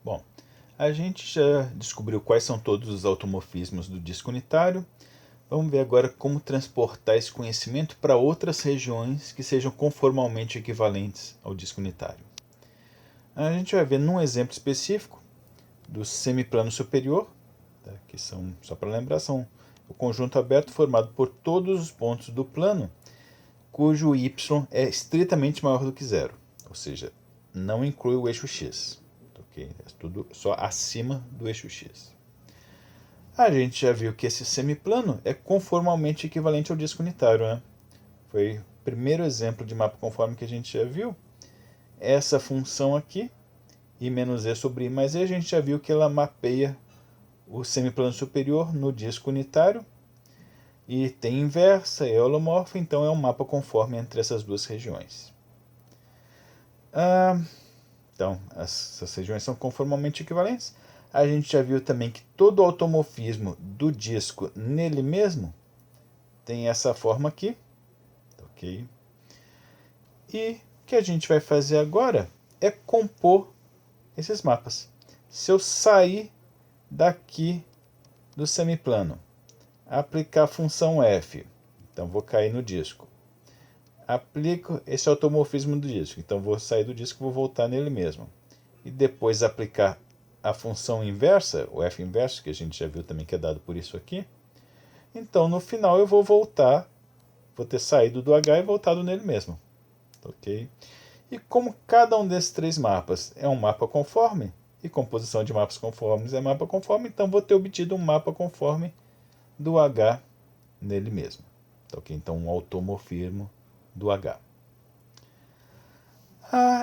Bom, a gente já descobriu quais são todos os automorfismos do disco unitário. Vamos ver agora como transportar esse conhecimento para outras regiões que sejam conformalmente equivalentes ao disco unitário. A gente vai ver num exemplo específico do semiplano superior, tá, que são, só para lembrar, são o conjunto aberto formado por todos os pontos do plano cujo y é estritamente maior do que zero, ou seja, não inclui o eixo x. Okay? É tudo só acima do eixo x. A gente já viu que esse semiplano é conformalmente equivalente ao disco unitário. Né? Foi o primeiro exemplo de mapa conforme que a gente já viu. Essa função aqui, i menos e sobre i mais e, a gente já viu que ela mapeia o semiplano superior no disco unitário. E tem inversa, é holomorfa, então é um mapa conforme entre essas duas regiões. Então, essas regiões são conformalmente equivalentes. A gente já viu também que todo o automorfismo do disco nele mesmo tem essa forma aqui. Ok? E o que a gente vai fazer agora é compor esses mapas. Se eu sair daqui do semiplano, aplicar a função f, então vou cair no disco. Aplico esse automorfismo do disco, então vou sair do disco e vou voltar nele mesmo. E depois aplicar a função inversa, o f inverso, que a gente já viu também que é dado por isso aqui. Então no final eu vou voltar, vou ter saído do H e voltado nele mesmo. Ok? E como cada um desses três mapas é um mapa conforme, e composição de mapas conformes é mapa conforme, então vou ter obtido um mapa conforme do H nele mesmo. Ok? Então um automorfismo do H.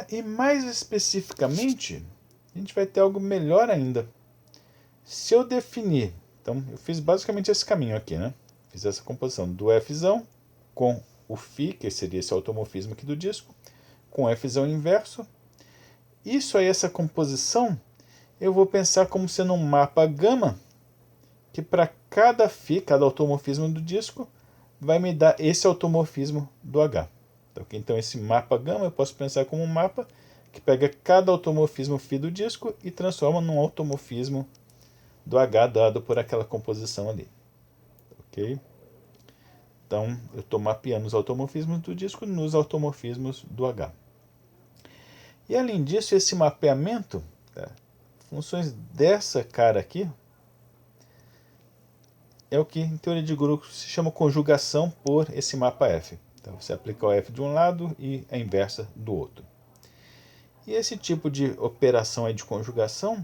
E mais especificamente, a gente vai ter algo melhor ainda. Se eu definir, então eu fiz basicamente esse caminho aqui, né? Fiz essa composição do F com o φ, que seria esse automorfismo aqui do disco, com F inverso. Isso aí, essa composição, eu vou pensar como sendo um mapa gama, que para cada φ, cada automorfismo do disco, vai me dar esse automorfismo do H. Então esse mapa gama eu posso pensar como um mapa que pega cada automorfismo φ do disco e transforma num automorfismo do H dado por aquela composição ali. Ok? Então eu estou mapeando os automorfismos do disco nos automorfismos do H. E além disso, esse mapeamento, funções dessa cara aqui, é o que em teoria de grupos se chama conjugação por esse mapa F. Então você aplica o F de um lado e a inversa do outro. E esse tipo de operação aí de conjugação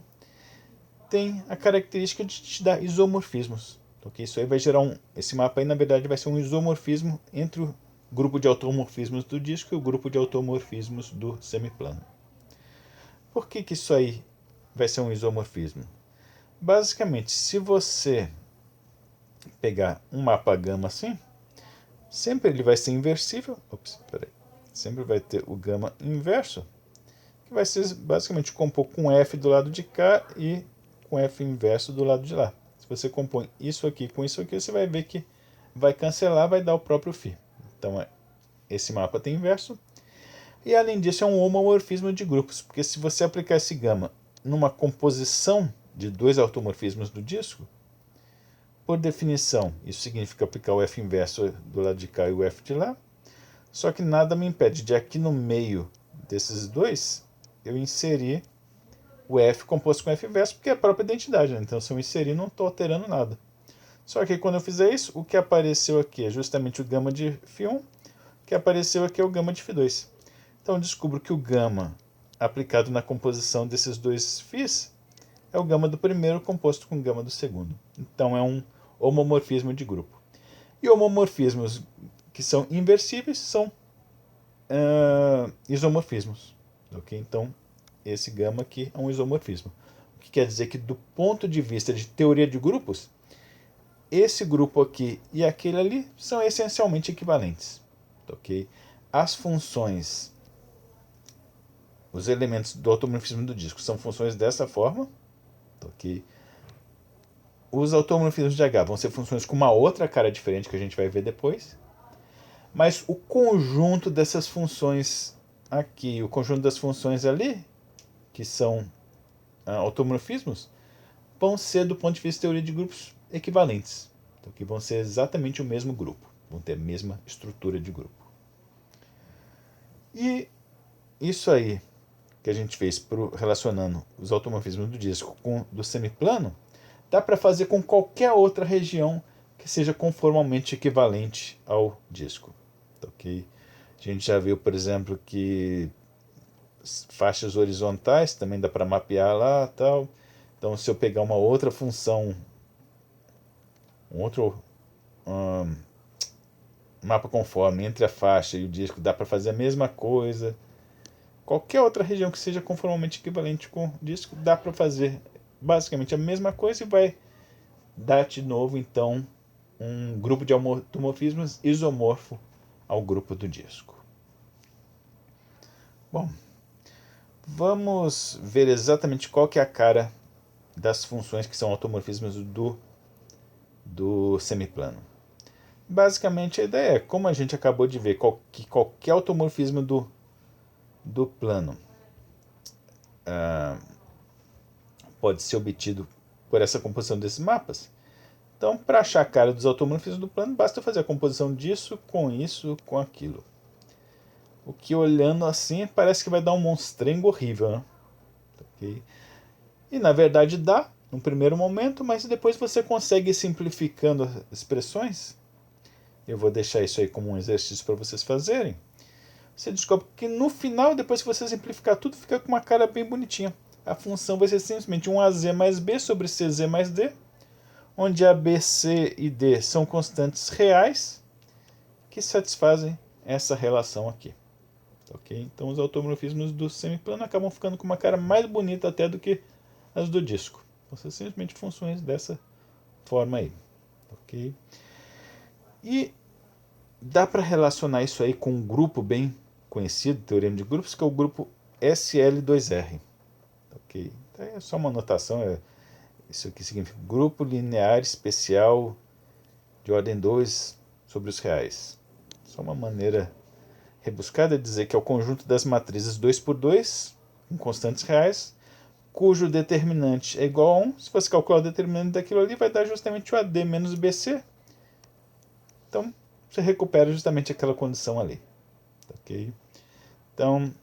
tem a característica de te dar isomorfismos. Okay? Isso aí vai gerar esse mapa aí, na verdade, vai ser um isomorfismo entre o grupo de automorfismos do disco e o grupo de automorfismos do semiplano. Por que isso aí vai ser um isomorfismo? Basicamente, se você pegar um mapa gama assim, sempre ele vai ser inversível. Sempre vai ter o gama inverso, que vai ser basicamente compor com F do lado de cá e com F inverso do lado de lá. Se você compõe isso aqui com isso aqui, você vai ver que vai cancelar, vai dar o próprio φ. Então esse mapa tem inverso. E além disso é um homomorfismo de grupos, porque se você aplicar esse gama numa composição de dois automorfismos do disco, por definição, isso significa aplicar o F inverso do lado de cá e o F de lá, só que nada me impede de aqui no meio desses dois eu inserir o F composto com F inverso, porque é a própria identidade, né? Então se eu inserir não estou alterando nada. Só que quando eu fizer isso, o que apareceu aqui é justamente o gama de φ1, o que apareceu aqui é o gama de φ2. Então eu descubro que o gama aplicado na composição desses dois φs é o gama do primeiro composto com o gama do segundo. Então é um homomorfismo de grupo. E homomorfismos que são inversíveis são isomorfismos. Okay? Então esse gama aqui é um isomorfismo. O que quer dizer que do ponto de vista de teoria de grupos, esse grupo aqui e aquele ali são essencialmente equivalentes. Okay? As funções, os elementos do automorfismo do disco são funções dessa forma. Okay? Os automorfismos de H vão ser funções com uma outra cara diferente que a gente vai ver depois. Mas o conjunto dessas funções aqui, o conjunto das funções ali, que são automorfismos vão ser, do ponto de vista de teoria de grupos, equivalentes. Então, que vão ser exatamente o mesmo grupo, vão ter a mesma estrutura de grupo. E isso aí que a gente fez relacionando os automorfismos do disco com do semiplano, dá para fazer com qualquer outra região que seja conformalmente equivalente ao disco. Okay? A gente já viu, por exemplo, que faixas horizontais também dá para mapear lá, tal. Então, se eu pegar uma outra função, um outro mapa conforme entre a faixa e o disco, dá para fazer a mesma coisa. Qualquer outra região que seja conformalmente equivalente com o disco, dá para fazer basicamente a mesma coisa e vai dar de novo, então, um grupo de automorfismos isomorfo ao grupo do disco. Bom, vamos ver exatamente qual que é a cara das funções que são automorfismos do semiplano. Basicamente, a ideia é, como a gente acabou de ver, que qualquer automorfismo do plano pode ser obtido por essa composição desses mapas. Então, para achar a cara dos automorfismos do plano, basta fazer a composição disso, com aquilo. O que, olhando assim, parece que vai dar um monstrengo horrível, né? Okay. E, na verdade, dá, no primeiro momento, mas depois você consegue ir simplificando as expressões. Eu vou deixar isso aí como um exercício para vocês fazerem. Você descobre que no final, depois que você simplificar tudo, fica com uma cara bem bonitinha. A função vai ser simplesmente um AZ mais B sobre CZ mais D, onde A, B, C e D são constantes reais que satisfazem essa relação aqui. Okay? Então os automorfismos do semiplano acabam ficando com uma cara mais bonita até do que as do disco. Então, são simplesmente funções dessa forma aí. Okay? E dá para relacionar isso aí com um grupo bem conhecido, teorema de grupos, que é o grupo SL2R. Okay? Então, é só uma anotação, isso aqui significa grupo linear especial de ordem 2 sobre os reais. Só uma maneira rebuscada de dizer que é o conjunto das matrizes 2 por 2 com constantes reais, cujo determinante é igual a 1. Se você calcular o determinante daquilo ali, vai dar justamente o AD menos o BC. Então, você recupera justamente aquela condição ali. Okay? Então,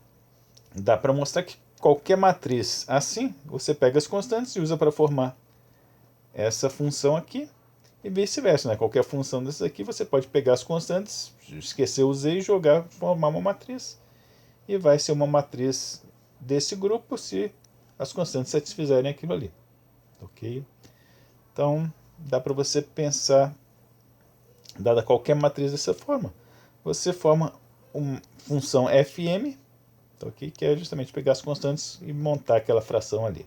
dá para mostrar que qualquer matriz assim, você pega as constantes e usa para formar essa função aqui, e vice-versa, né? Qualquer função dessas aqui, você pode pegar as constantes, esquecer o Z e jogar, formar uma matriz. E vai ser uma matriz desse grupo se as constantes satisfizerem aquilo ali. Ok? Então, dá para você pensar, dada qualquer matriz dessa forma, você forma uma função fm, okay? Que é justamente pegar as constantes e montar aquela fração ali.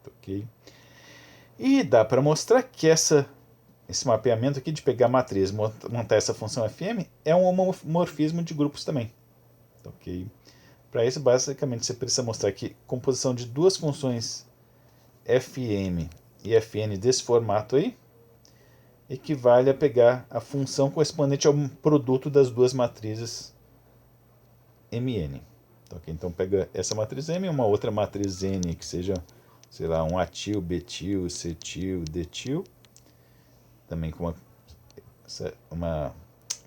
Ok? E dá para mostrar que esse mapeamento aqui de pegar a matriz e montar essa função fm é um homomorfismo de grupos também. Ok? Para isso, basicamente, você precisa mostrar que a composição de duas funções fm e fn desse formato aí equivale a pegar a função correspondente ao produto das duas matrizes mn. Ok? Então, pega essa matriz m e uma outra matriz n que seja, sei lá, um atil, betil, cetil, detil, também com uma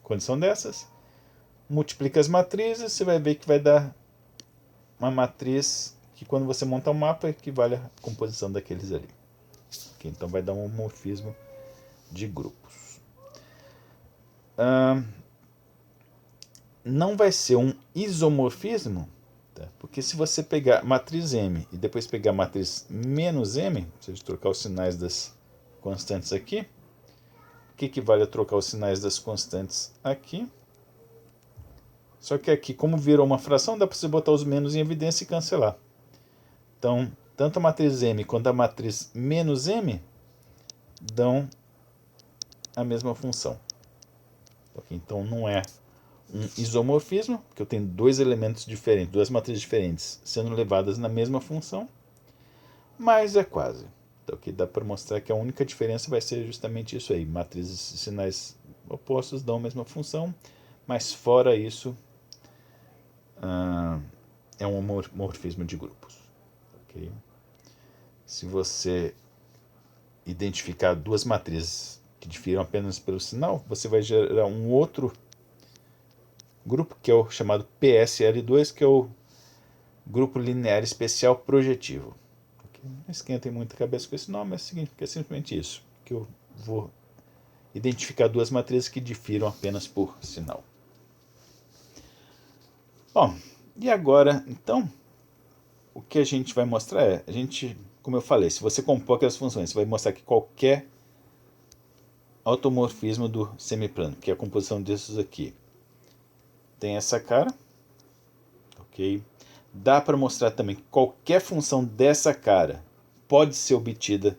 condição dessas. Multiplica as matrizes, você vai ver que vai dar uma matriz que, quando você monta um mapa, equivale à composição daqueles ali. Okay? Então vai dar um homomorfismo de grupos. Não vai ser um isomorfismo, tá? Porque se você pegar matriz M e depois pegar matriz menos M, ou seja, trocar os sinais das constantes aqui, o que equivale a trocar os sinais das constantes aqui? Só que aqui, como virou uma fração, dá para você botar os menos em evidência e cancelar. Então, tanto a matriz M quanto a matriz menos M dão a mesma função. Okay? Então, não é um isomorfismo, porque eu tenho dois elementos diferentes, duas matrizes diferentes, sendo levadas na mesma função, mas é quase. Então, aqui dá para mostrar que a única diferença vai ser justamente isso aí. Matrizes e sinais opostos dão a mesma função, mas fora isso, é um homomorfismo de grupos. Okay? se você identificar duas matrizes que diferem apenas pelo sinal, você vai gerar um outro grupo, que é o chamado PSL2, que é o Grupo Linear Especial Projetivo. Não esquentem muito a cabeça com esse nome, é simplesmente isso, que eu vou identificar duas matrizes que difiram apenas por sinal. Bom, e agora, então, o que a gente vai mostrar é, como eu falei, se você compor aquelas funções, você vai mostrar que qualquer automorfismo do semiplano, que é a composição desses aqui, tem essa cara, ok? Dá para mostrar também que qualquer função dessa cara pode ser obtida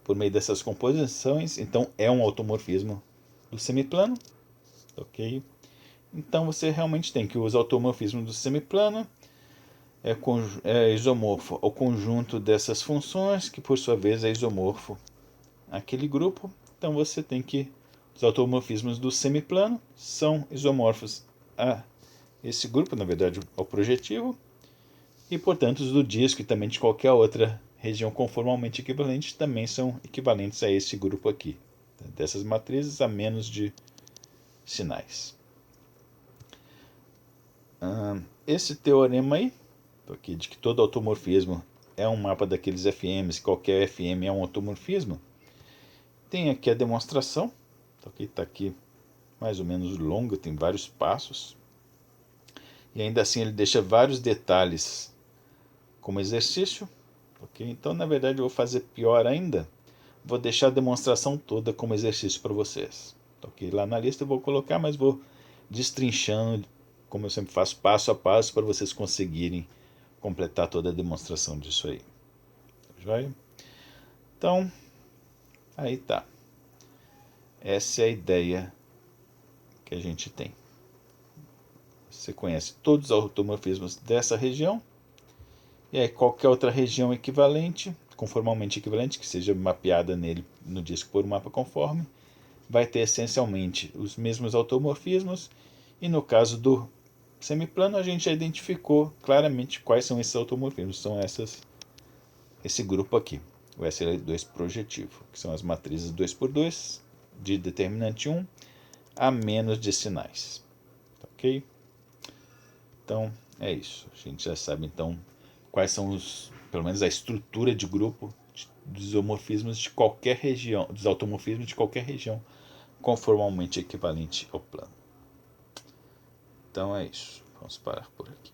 por meio dessas composições, então é um automorfismo do semiplano, ok? Então você realmente tem que os automorfismos do semiplano é isomorfo ao conjunto dessas funções, que por sua vez é isomorfo àquele grupo. Então você tem que os automorfismos do semiplano são isomorfos a esse grupo, na verdade ao projetivo, e portanto os do disco e também de qualquer outra região conformalmente equivalente também são equivalentes a esse grupo aqui, dessas matrizes a menos de sinais. Esse teorema aí, aqui, de que todo automorfismo é um mapa daqueles FMs, qualquer FM é um automorfismo, tem aqui a demonstração, está aqui mais ou menos longa, tem vários passos, e ainda assim ele deixa vários detalhes como exercício. Okay? Então, na verdade, eu vou fazer pior ainda, vou deixar a demonstração toda como exercício para vocês. Okay? Lá na lista eu vou colocar, mas vou destrinchando, como eu sempre faço, passo a passo, para vocês conseguirem completar toda a demonstração disso aí. Joia? Então, aí tá. Essa é a ideia que a gente tem. Você conhece todos os automorfismos dessa região, e aí qualquer outra região equivalente, conformalmente equivalente, que seja mapeada nele no disco por um mapa conforme, vai ter essencialmente os mesmos automorfismos, e no caso do semiplano a gente já identificou claramente quais são esses automorfismos. São esse grupo aqui, o SL2 projetivo, que são as matrizes 2x2 de determinante 1 a menos de sinais. Ok? Então é isso. A gente já sabe então quais são pelo menos a estrutura de grupo dos homorfismos de qualquer região, dos automorfismos de qualquer região conformalmente equivalente ao plano. Então é isso. Vamos parar por aqui.